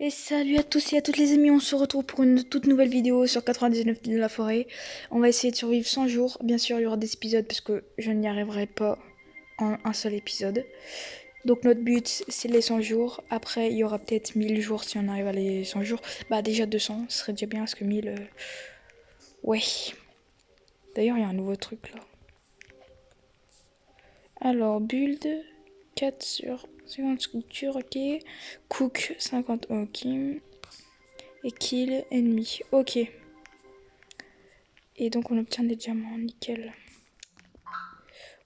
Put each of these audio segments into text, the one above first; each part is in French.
Et salut à tous et à toutes les amis, on se retrouve pour une toute nouvelle vidéo sur 99 de la forêt. On va essayer de survivre 100 jours. Bien sûr, il y aura des épisodes parce que je n'y arriverai pas en un seul épisode. Donc notre but, c'est les 100 jours. Après, il y aura peut-être 1000 jours si on arrive à les 100 jours. Bah déjà 200, ce serait déjà bien parce que 1000... Ouais. D'ailleurs, il y a un nouveau truc là. Alors, build 4 sur 50 sculptures, ok. Cook 50, ok. Et kill ennemi, ok. Et donc on obtient des diamants, nickel.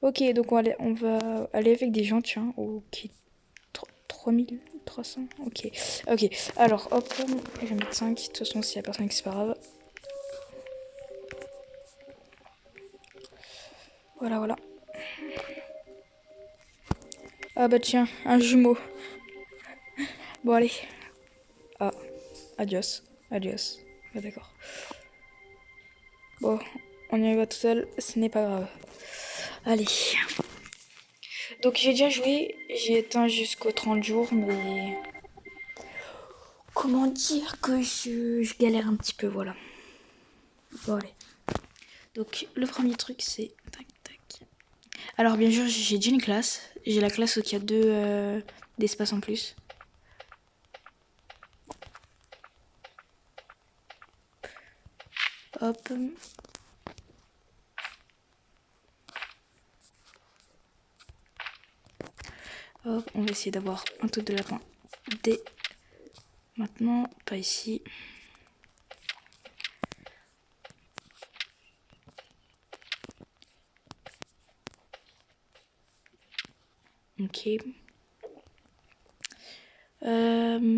Ok, donc on va aller avec des gens, tiens. Ok, 3300, ok. Ok, alors hop, je vais mettre 5. De toute façon, s'il y a personne, c'est pas grave. Voilà, voilà. Ah bah tiens, un jumeau. Bon, allez. Ah, adios. Adios. Ah, d'accord. Bon, on y va tout seul, ce n'est pas grave. Allez. Donc j'ai déjà joué, j'ai éteint jusqu'aux 30 jours, mais... Comment dire que je galère un petit peu, voilà. Bon, allez. Donc le premier truc, c'est... Tac, tac. Alors bien sûr, j'ai déjà une classe. J'ai la classe où il y a deux d'espace en plus. Hop. Hop, on va essayer d'avoir un truc de lapin dès maintenant, pas ici. Ok.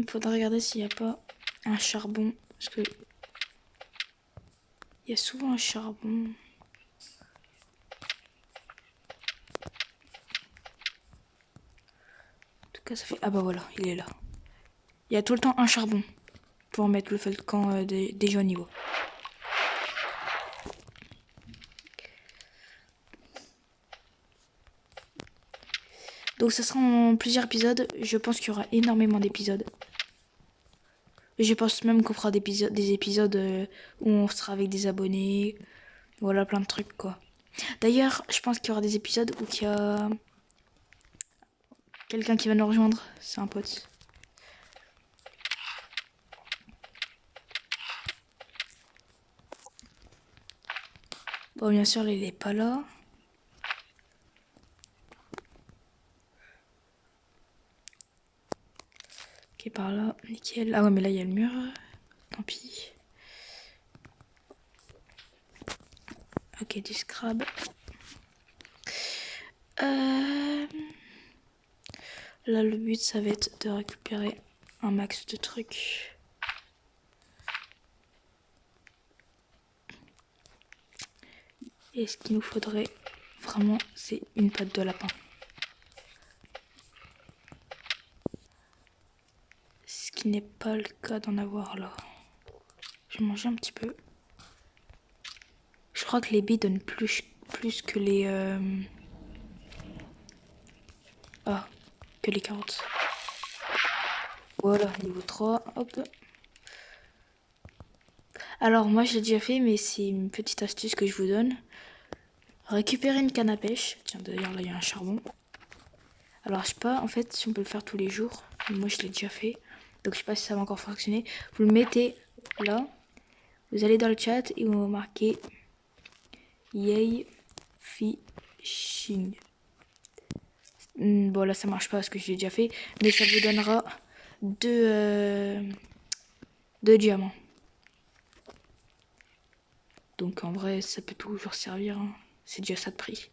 Faudra regarder s'il n'y a pas un charbon. Parce que il y a souvent un charbon. En tout cas, ça fait... Ah bah voilà, il est là. Il y a tout le temps un charbon pour mettre le feu de camp des gens au niveau. Donc ça sera en plusieurs épisodes. Je pense qu'il y aura énormément d'épisodes. Je pense même qu'on fera des épisodes où on sera avec des abonnés. Voilà, plein de trucs quoi. D'ailleurs, je pense qu'il y aura des épisodes où il y a quelqu'un qui va nous rejoindre. C'est un pote. Bon, bien sûr, il est pas là. Ok, par là, nickel. Ah ouais, mais là, il y a le mur. Tant pis. Ok, du scrap. Là, le but, ça va être de récupérer un max de trucs. Et ce qu'il nous faudrait vraiment, c'est une patte de lapin. Ce qui n'est pas le cas d'en avoir là. Je vais manger un petit peu. Je crois que les baies donnent plus que les... Ah, que les carottes. Voilà, niveau 3, hop. Alors moi je l'ai déjà fait, mais c'est une petite astuce que je vous donne. Récupérer une canne à pêche. Tiens, d'ailleurs là il y a un charbon. Alors je sais pas en fait si on peut le faire tous les jours. Moi je l'ai déjà fait. Donc je sais pas si ça va encore fonctionner. Vous le mettez là. Vous allez dans le chat et vous marquez Yay Fishing. Bon là ça marche pas parce que je l'ai déjà fait. Mais ça vous donnera deux diamants. Donc en vrai ça peut toujours servir. Hein. C'est déjà ça de prix.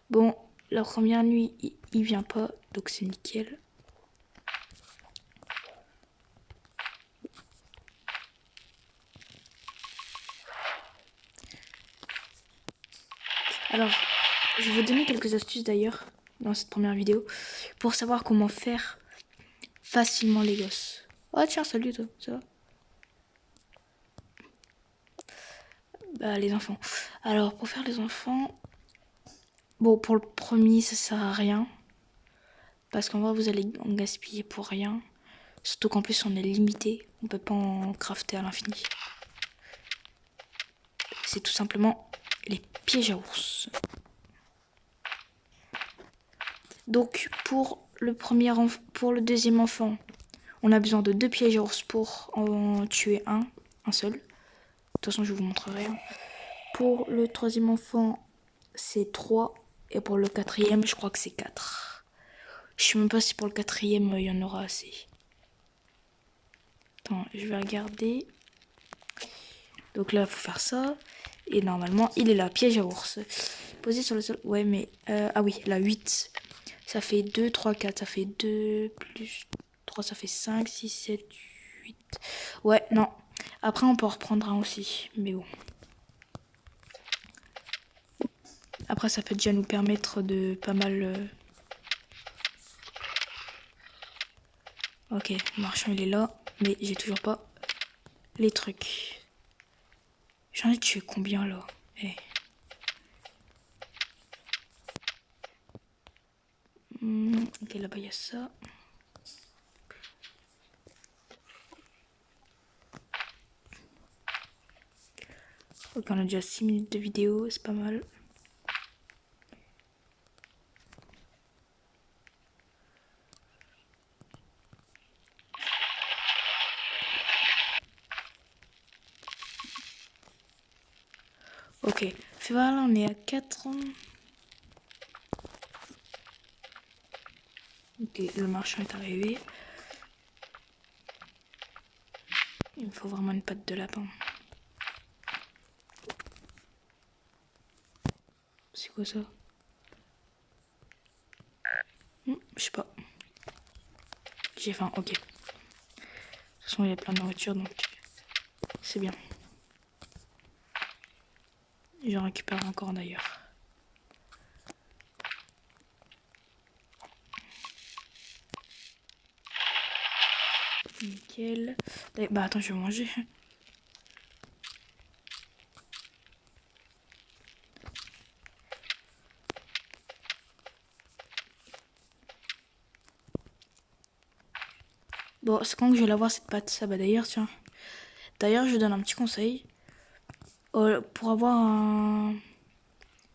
Bon, la première nuit il vient pas. Donc c'est nickel. Alors, je vais vous donner quelques astuces d'ailleurs dans cette première vidéo pour savoir comment faire facilement les gosses. Oh tiens, salut toi, ça va? Bah les enfants. Alors pour faire les enfants, bon pour le premier ça sert à rien parce qu'en vrai vous allez en gaspiller pour rien. Surtout qu'en plus on est limité, on peut pas en crafter à l'infini. C'est tout simplement les pièges à ours. Donc pour le deuxième enfant, on a besoin de 2 pièges à ours pour en tuer un seul. De toute façon je vous montrerai. Pour le troisième enfant, c'est 3. Et pour le quatrième, je crois que c'est 4. Je sais même pas si pour le quatrième, il y en aura assez. Attends, je vais regarder. Donc là, il faut faire ça. Et normalement, il est là, piège à ours. Posé sur le sol. Ouais, mais... ah oui, là, 8. Ça fait 2, 3, 4. Ça fait 2 plus 3, ça fait 5, 6, 7, 8. Ouais, non. Après, on peut en reprendre un aussi. Mais bon. Après, ça peut déjà nous permettre de pas mal... Ok, le marchand, il est là. Mais j'ai toujours pas les trucs. J'en ai tué combien, là? Eh. Ok, là-bas, il y a ça. Ok, on a déjà 6 minutes de vidéo, c'est pas mal. Ok, fais voir là, on est à 4 ans. Ok, le marchand est arrivé. Il me faut vraiment une patte de lapin. C'est quoi ça? Je sais pas. J'ai faim, ok. De toute façon, il y a plein de nourriture, donc c'est bien. J'en récupère encore d'ailleurs. Nickel. Bah attends, je vais manger. Bon, c'est quand que je vais l'avoir cette pâte? Ça, bah d'ailleurs, tiens. D'ailleurs, je donne un petit conseil. Pour avoir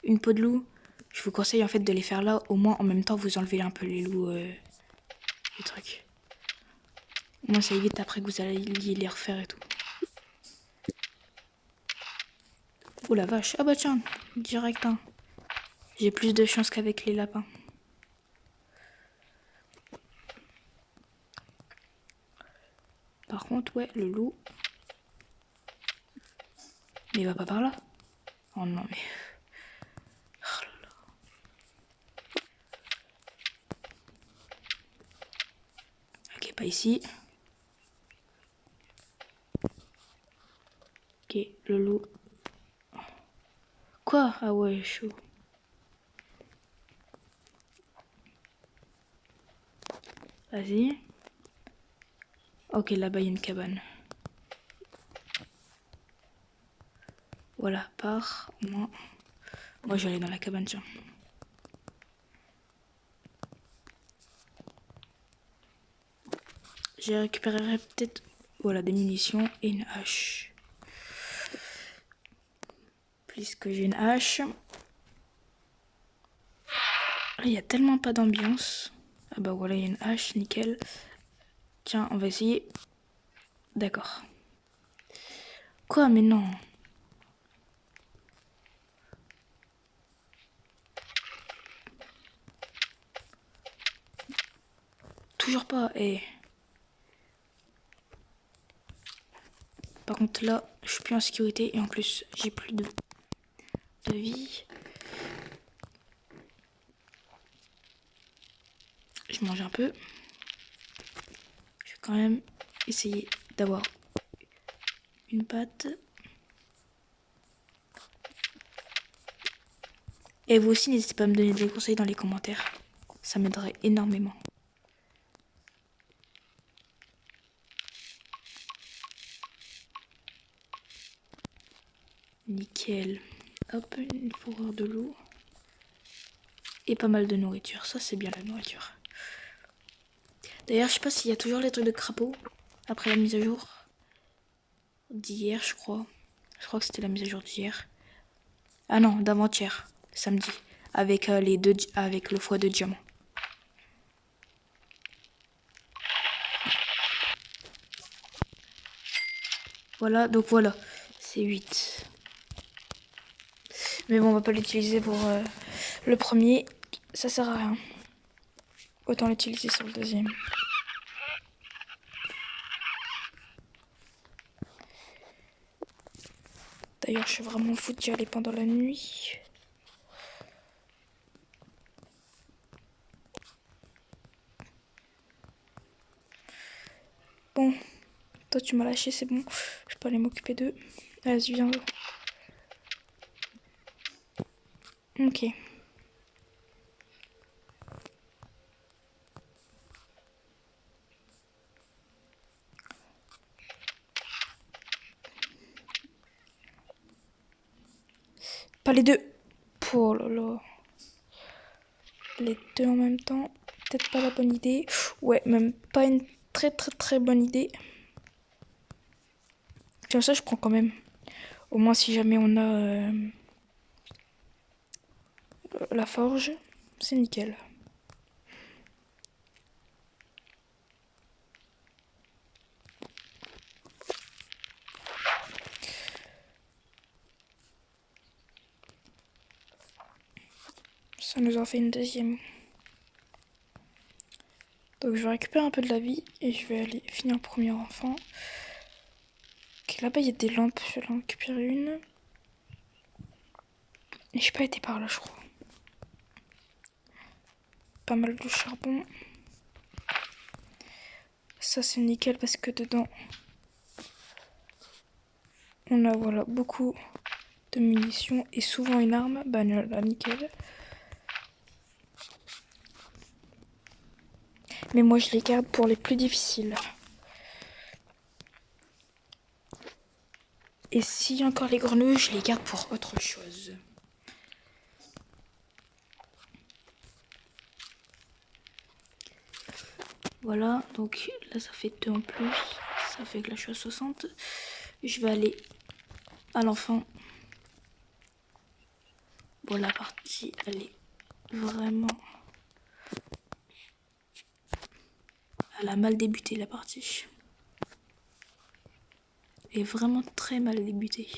une peau de loup, je vous conseille en fait de les faire là. Au moins, en même temps, vous enlevez un peu les loups, les trucs. Moi, ça évite après que vous alliez les refaire et tout. Oh la vache. Ah bah tiens, direct, hein. J'ai plus de chance qu'avec les lapins. Par contre, ouais, le loup. Mais il va pas par là. Oh non, mais... Oh là là. Ok, pas ici. Ok, le loup. Quoi? Ah ouais, chaud. Vas-y. Ok, là-bas, il y a une cabane. Voilà, pars. Moi, je vais aller dans la cabane, tiens. J'ai récupéré peut-être... Voilà, des munitions et une hache. Puisque j'ai une hache. Il y a tellement pas d'ambiance. Ah bah voilà, il y a une hache, nickel. Tiens, on va essayer. D'accord. Quoi? Mais non. Toujours pas. Eh. Par contre là, je suis plus en sécurité et en plus j'ai plus de vie. Je mange un peu. Je vais quand même essayer d'avoir une pâte. Et vous aussi, n'hésitez pas à me donner des conseils dans les commentaires. Ça m'aiderait énormément. Nickel. Hop, une fourrure de loup. Et pas mal de nourriture. Ça, c'est bien la nourriture. D'ailleurs, je sais pas s'il y a toujours les trucs de crapaud après la mise à jour d'hier, je crois. Je crois que c'était la mise à jour d'hier. Ah non, d'avant-hier, samedi, avec avec le x2 diamant. Voilà, donc voilà, c'est 8. Mais bon, on va pas l'utiliser pour le premier, ça sert à rien. Autant l'utiliser sur le deuxième. D'ailleurs, je suis vraiment fou d'y aller pendant la nuit. Bon, toi tu m'as lâché, c'est bon. Je peux aller m'occuper d'eux. Vas-y, viens. Ok. Pas les deux. Oh là là. Les deux en même temps. Peut-être pas la bonne idée. Ouais, même pas une très bonne idée. Tiens, ça je prends quand même. Au moins si jamais on a la forge, c'est nickel. Ça nous en fait une deuxième. Donc je vais récupérer un peu de la vie et je vais aller finir le premier enfant. Ok, là-bas il y a des lampes, je vais en récupérer une. Et j'ai pas été par là, je crois. Pas mal de charbon. Ça c'est nickel parce que dedans on a voilà beaucoup de munitions et souvent une arme. Bah là, nickel. Mais moi je les garde pour les plus difficiles. Et s'il y a encore les grenouilles, je les garde pour autre chose. Voilà, donc là ça fait 2 en plus. Ça fait que là je suis à 60. Je vais aller à l'enfant. Bon, la partie, elle est vraiment... Elle a mal débuté la partie. Elle est vraiment très mal débutée.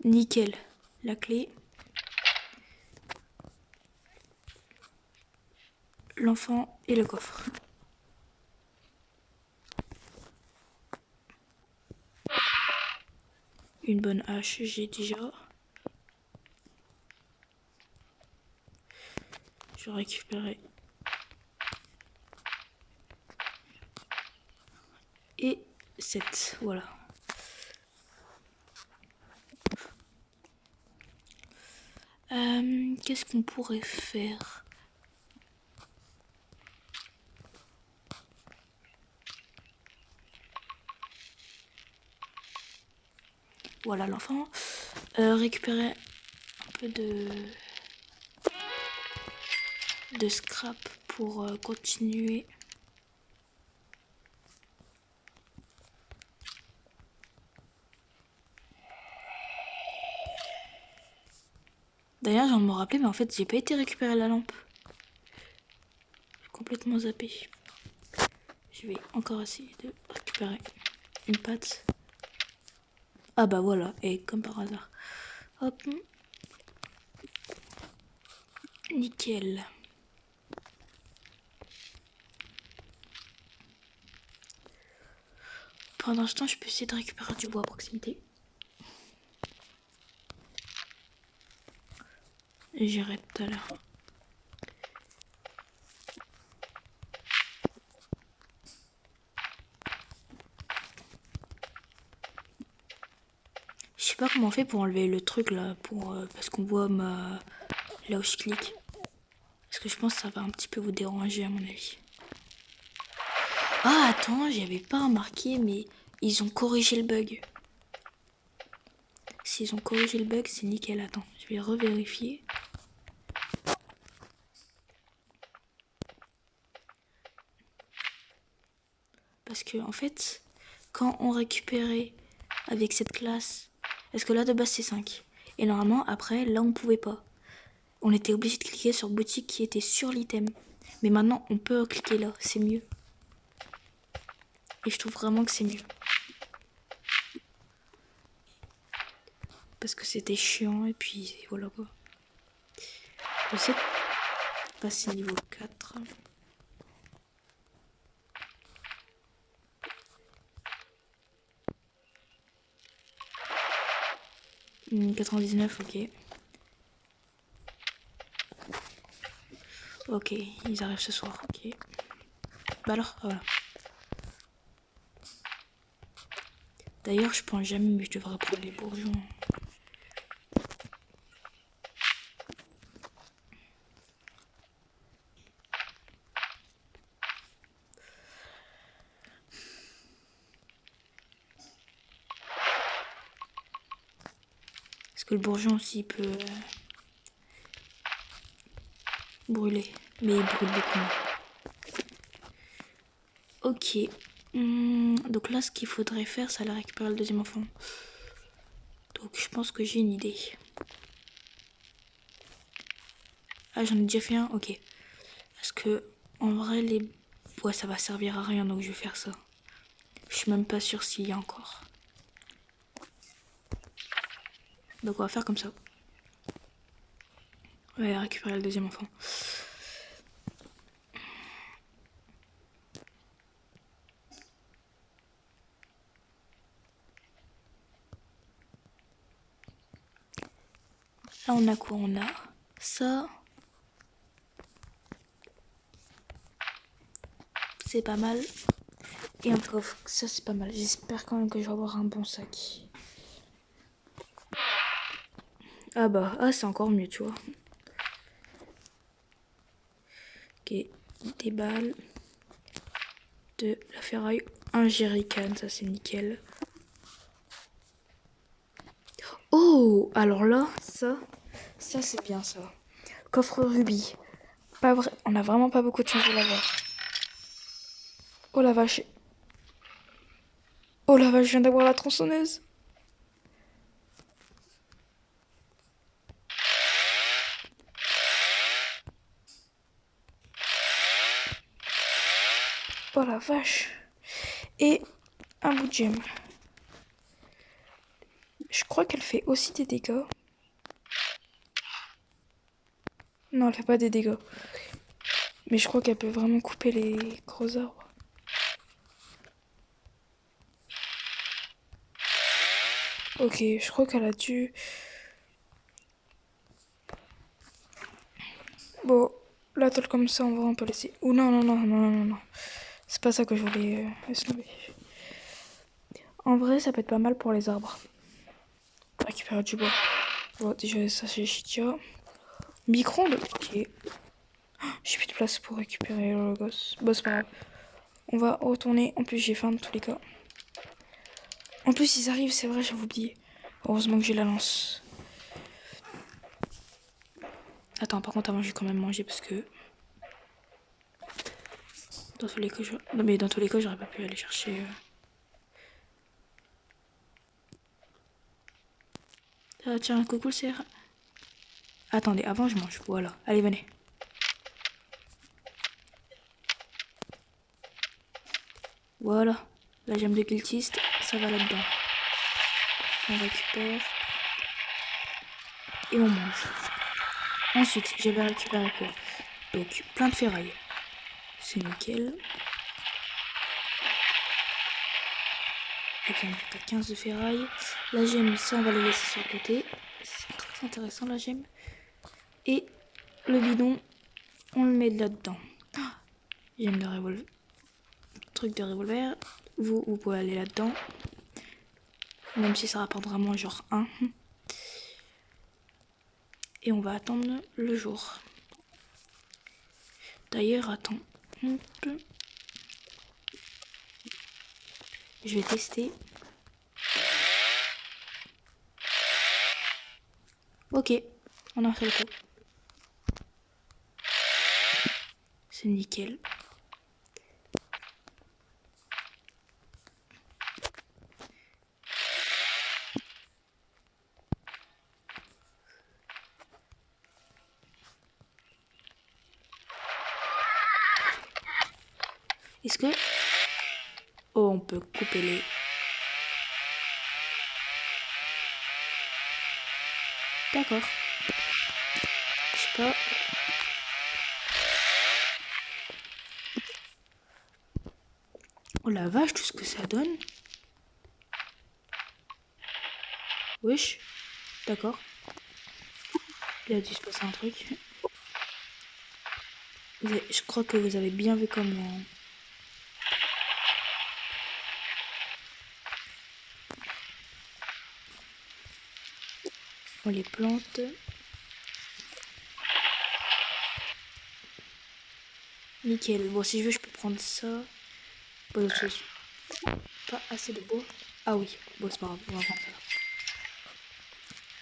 Nickel. La clé. L'enfant et le coffre. Une bonne hache, j'ai déjà. Je vais récupérer. Et 7, voilà. Qu'est-ce qu'on pourrait faire? Voilà l'enfant. Récupérer un peu de scrap pour continuer. D'ailleurs, j'en me rappelais, mais en fait, j'ai pas été récupérer la lampe. J'ai complètement zappé. Je vais encore essayer de récupérer une patte. Ah bah voilà, et comme par hasard. Hop. Nickel. Pendant ce temps, je peux essayer de récupérer du bois à proximité. Et j'irai tout à l'heure. Je sais pas comment on fait pour enlever le truc là, parce qu'on voit là où je clique. Parce que je pense que ça va un petit peu vous déranger à mon avis. Ah attends, j'y avais pas remarqué, mais ils ont corrigé le bug. s'ils ont corrigé le bug, c'est nickel. Attends, je vais revérifier. Parce que en fait, quand on récupérait avec cette classe, parce que là de base c'est 5. Et normalement après, là on pouvait pas. On était obligé de cliquer sur boutique qui était sur l'item. Mais maintenant on peut cliquer là, c'est mieux. Et je trouve vraiment que c'est mieux. Parce que c'était chiant et puis voilà quoi. Je sais passer niveau 4. Mmh, 99, ok. Ok, ils arrivent ce soir, ok. Bah alors, voilà. D'ailleurs, je pense jamais, mais je devrais prendre les bourgeons. Parce que le bourgeon aussi peut brûler. Mais il brûle beaucoup moins. Ok. Donc là, ce qu'il faudrait faire, c'est aller récupérer le deuxième enfant. Donc je pense que j'ai une idée. Ah, j'en ai déjà fait un, ok. Parce que en vrai, les... Ouais, ça va servir à rien, donc je vais faire ça. Je suis même pas sûre s'il y a encore. Donc on va faire comme ça. On va récupérer le deuxième enfant. Là, on a quoi? On a ça. C'est pas mal. Et un coffre. Ça, c'est pas mal. J'espère quand même que je vais avoir un bon sac. Ah bah, ah, c'est encore mieux, tu vois. Ok. Des balles. De la ferraille. Un jerrycan, ça c'est nickel. Oh, alors là, ça c'est bien ça. Coffre rubis. Pas vrai, on a vraiment pas beaucoup de chance de l'avoir. Oh la vache. Oh la vache, je viens d'avoir la tronçonneuse. Oh la vache. Et un bout de gemme. Je crois qu'elle fait aussi des dégâts. Non, elle fait pas des dégâts. Mais je crois qu'elle peut vraiment couper les gros arbres. Ok, je crois qu'elle a dû... Bon, la tôle comme ça, on peut laisser... Ou non, non, non, non, non, non, non. C'est pas ça que je voulais estomper. En vrai, ça peut être pas mal pour les arbres. Récupérer du bois. Bon, déjà, ça c'est Chitia. Micro-ondes, ok. J'ai plus de place pour récupérer le gosse. Bon, c'est pas grave. On va retourner. En plus, j'ai faim dans tous les cas. En plus, ils arrivent, c'est vrai, j'avais oublié. Heureusement que j'ai la lance. Attends, par contre, avant, je vais quand même manger parce que... Dans tous les cas, non, mais dans tous les cas, j'aurais pas pu aller chercher... Ah, tiens, coucou le cerf. Attendez, avant, je mange. Voilà. Allez, venez. Voilà. La gemme de cultiste, ça va là-dedans. On récupère. Et on mange. Ensuite, je vais récupérer quoi? Donc, plein de ferraille. C'est nickel. Ok, on a 15 de ferraille. La gemme, ça, on va le laisser sur le côté. C'est très intéressant, la gemme. Et le bidon, on le met là-dedans. Gemme de revolver. Truc de revolver. Vous pouvez aller là-dedans. Même si ça rapporte vraiment genre 1. Et on va attendre le jour. D'ailleurs, attends. Je vais tester. Ok, on a un seul coup. C'est nickel. Est-ce que... Oh, on peut couper les... D'accord. Je sais pas. Oh la vache, tout ce que ça donne. Wesh. D'accord. Il a dû se passer un truc. Je crois que vous avez bien vu comment... On les plante. Nickel. Bon, si je veux, je peux prendre ça. Bon, pas assez de bois. Ah oui. Bon, c'est pas grave. On va prendre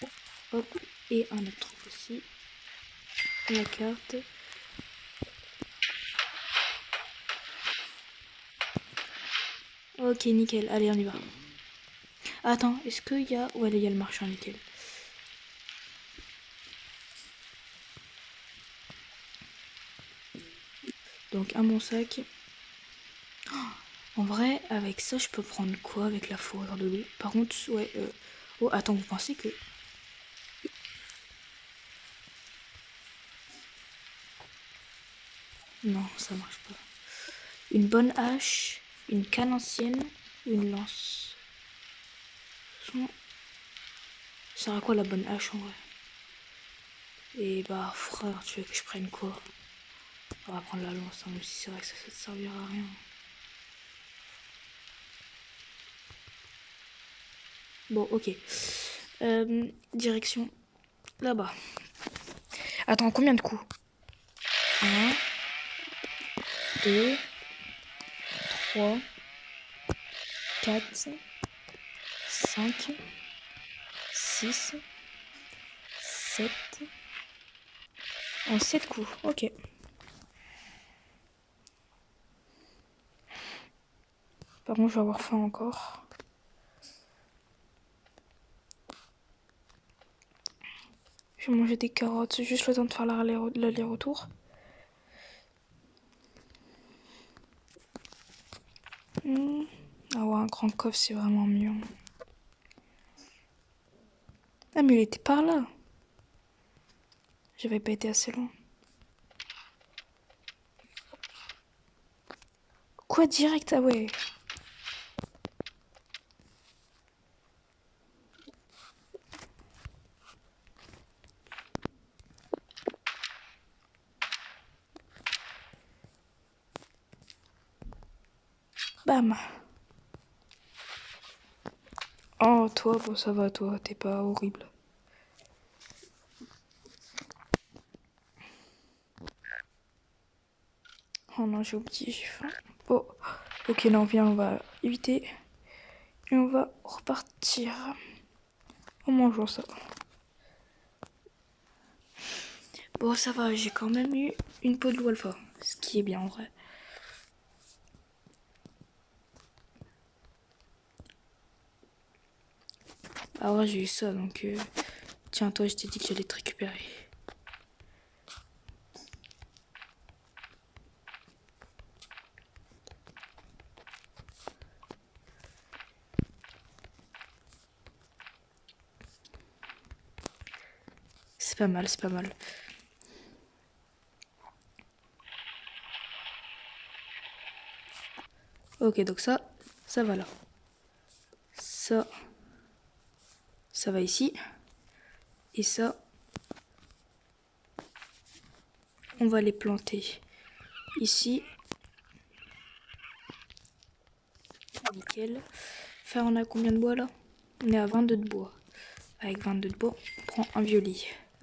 ça. Hop. Et un autre truc aussi. La carte. Ok, nickel. Allez, on y va. Attends, est-ce qu'il y a... Ouais, il y a le marchand, nickel. Donc, un bon sac. En vrai, avec ça, je peux prendre quoi avec la fourrure de loup? Par contre, ouais... Oh, attends, vous pensez que... Non, ça marche pas. Une bonne hache, une canne ancienne ou une lance? Ça sert à quoi la bonne hache en vrai? Et bah frère, tu veux que je prenne quoi? On va prendre la lance, hein, même si c'est vrai que ça ne servira à rien. Bon, ok. Direction là-bas. Attends, combien de coups? 1, 2, 3, 4, 5, 6, 7. En 7 coups, ok. Par contre, je vais avoir faim encore. Je vais manger des carottes, c'est juste le temps de faire l'aller-retour. Ah ouais, un grand coffre, c'est vraiment mieux. Ah, mais il était par là. J'avais pas été assez loin. Quoi, direct? Ah ouais. Bam. Oh, toi, bon, ça va, toi, t'es pas horrible. Oh non, j'ai oublié, j'ai faim. Oh, ok, non, viens, on va éviter. Et on va repartir. En mangeant ça. Bon, ça va, j'ai quand même eu une peau de loup alpha. Ce qui est bien en vrai. Ah ouais, j'ai eu ça, donc... Tiens, toi, je t'ai dit que j'allais te récupérer. C'est pas mal, c'est pas mal. Ok, donc ça va là. Ça va ici. Et ça, on va les planter ici. Nickel. Faire, on a combien de bois là? On est à 22 de bois. Avec 22 de bois, on prend un violet.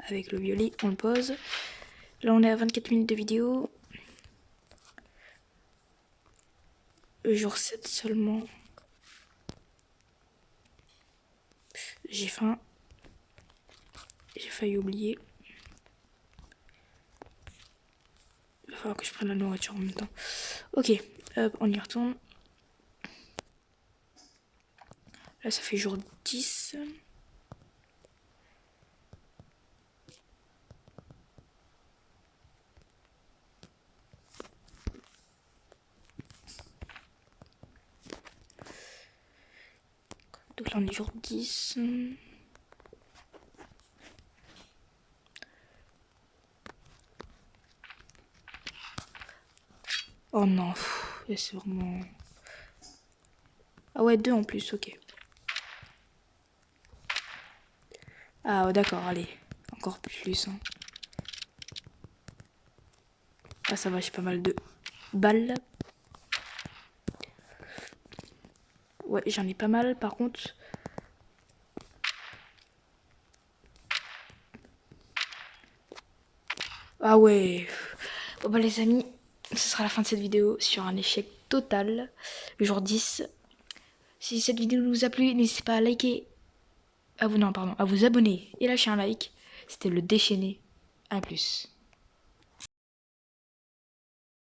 Avec le violet, on le pose. Là, on est à 24 minutes de vidéo. Jour 7 seulement. J'ai faim. j'ai failli oublier. Il va falloir que je prenne la nourriture en même temps. Ok, hop, on y retourne. Là, ça fait jour 10. Donc là, on est jour 10. Oh non, c'est vraiment... Ah ouais, 2 en plus, ok. Ah ouais, d'accord, allez. Encore plus. Hein. Ah ça va, j'ai pas mal de balles. Ouais, j'en ai pas mal, par contre... Ah ouais. Bon bah les amis, ce sera la fin de cette vidéo sur un échec total. Le jour 10. Si cette vidéo vous a plu, n'hésitez pas à liker. À vous abonner et lâcher un like. C'était le déchaîné. A plus.